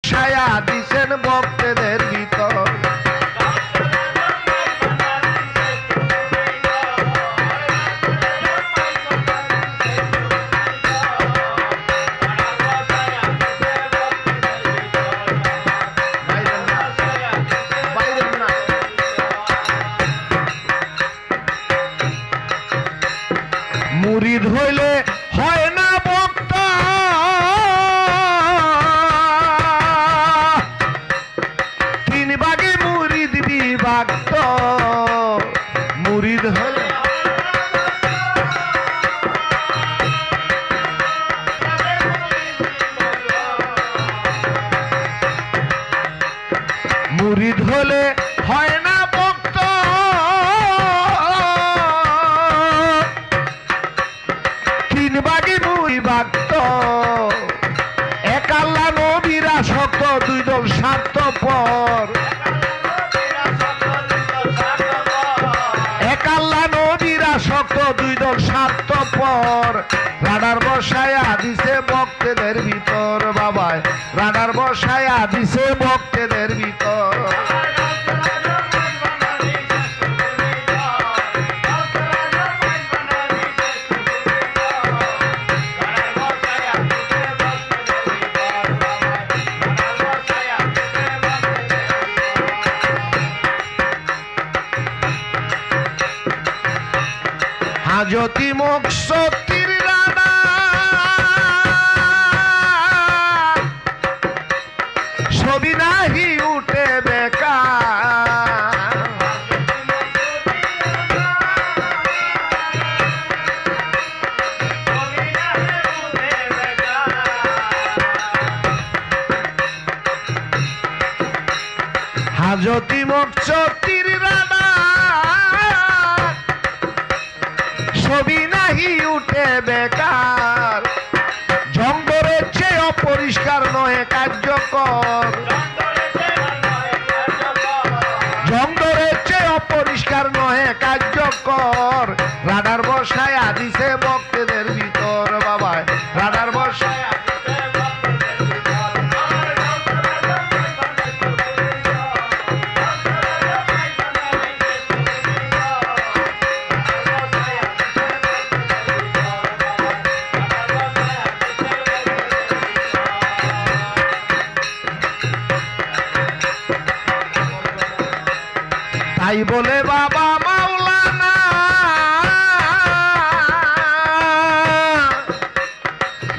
ছায়া দিছেন ভক্তদের ভিতর মুরিদ হইলে হয় না ভক্ত তিন ভাগে মুরিদ বিভক্ত মুরিদ হইলে মুরিদ হলে হয় না ভক্ত তিন ভাগে বিভক্ত এক আল্লাহ নবীর আসক্ত দুই দল স্বার্থপর এক আল্লাহ নবীর আসক্ত দুই দল স্বার্থপর রাডার বসায়া দিছে ভক্তদের ভিতর বাবায় রাডার বসায়া দিছে ভক্তদের ভিতর হাজতি মুকসতির রানা ছবি নাহি উঠে বেকার হাজতি মুকসতির রানা ছবি নাহি উঠে বেকার জঙ্গলের চেয়ে অপরিষ্কার নয় কার্যকর জঙ্গলের চেয়ে অপরিষ্কার নয় কার্যকর রাডার বসায়া দিছে ভক্তদের ভিতর বাবায় রাডার বসায়া তাই বলে বাবা মাওলানা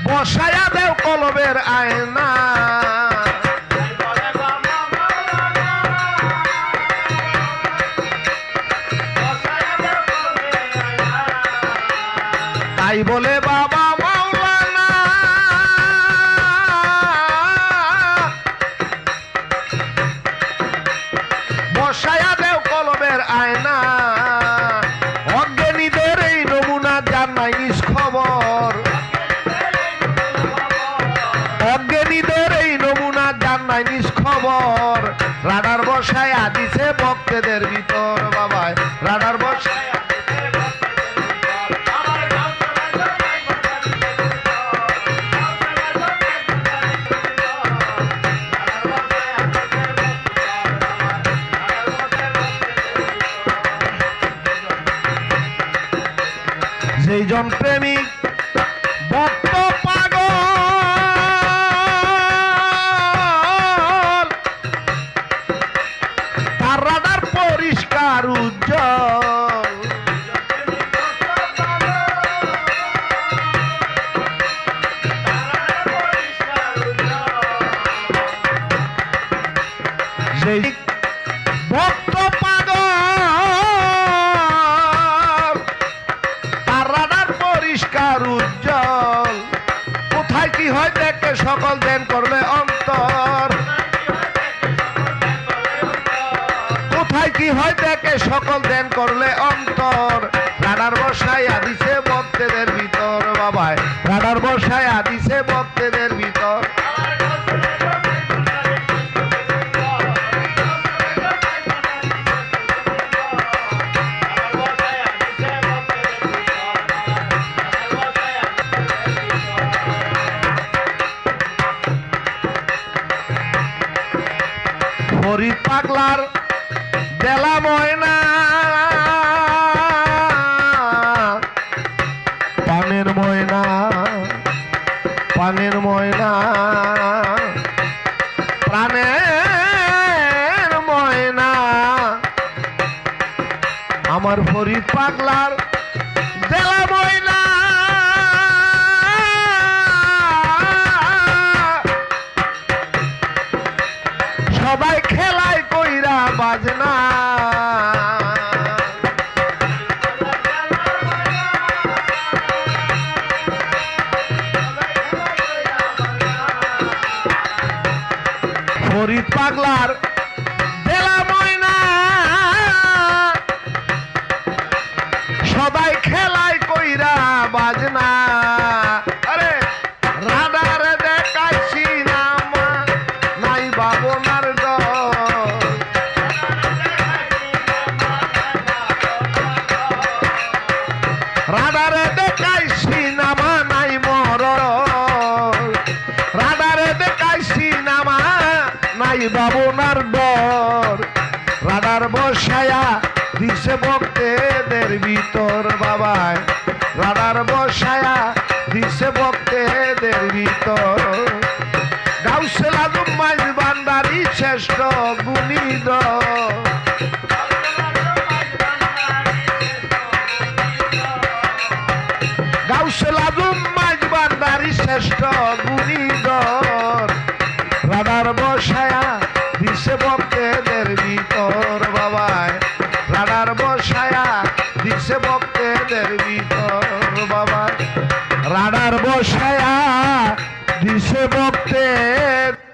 বসায়া দেও কলবের আয়না তাই বলে বাবা মাওলানা বসায়া দেও কলবের আয়না অজ্ঞানীদের এই নমুনা যার নাই নিজ খবর অজ্ঞানীদের এই নমুনা যার নাই নিজ খবর রাডার বসায়া দিছে ভক্তদের ভিতর বাবায় রাডার বসায়া যেইজন প্রেমিক ভক্ত পাগল তার রাডার পরিষ্কার উজ্জ্বল সেই ভক্ত পাগল পরিষ্কার উজ্জ্বল কোথায় কি হয় দেখে সকল ধ্যান করলে অন্তর কোথায় কি হয় দেখে সকল ধ্যান করলে অন্তর রাডার বসায়া দিছে ভক্তদের ভিতর বাবায় রাডার বসায়া দিছে ভক্তদের ভিতর ফরিদ পাগলার দেলা ময়না পানের ময়না পানের ময়না প্রাণের ময়না আমার ফরিদ পাগলার দেলা ময়না সবাই খেলায় কইরা বাজনা ফরিদ পাগলার দেলা ময়না সবাই খেলায় কইরা বাজনা আরে রাডার দেখাইছি নামা নাই বাবনার ডর রাডারে দেখাইছি নামা নাই মর রাডারে দেখাইছি নামা নাই বাবনার ডর রাডার বসায়া দিছে ভক্তেদের ভিতর বাবায় রাডার বসায়া দিছে ভক্তেদের ভিতর গাউসে আজম মাইজ ভান্ডারী শ্রেষ্ঠ গুণীদ গাউসে আজম মাইজ ভান্ডারী শ্রেষ্ঠ গুণীদর রাডার বসায়া দিছে ভক্তেদের ভিতর বাবায় রাডার বসায়া দিছে ভক্তেদের ভিতর বাবায় রাডার বসায়া দিছে ভক্তের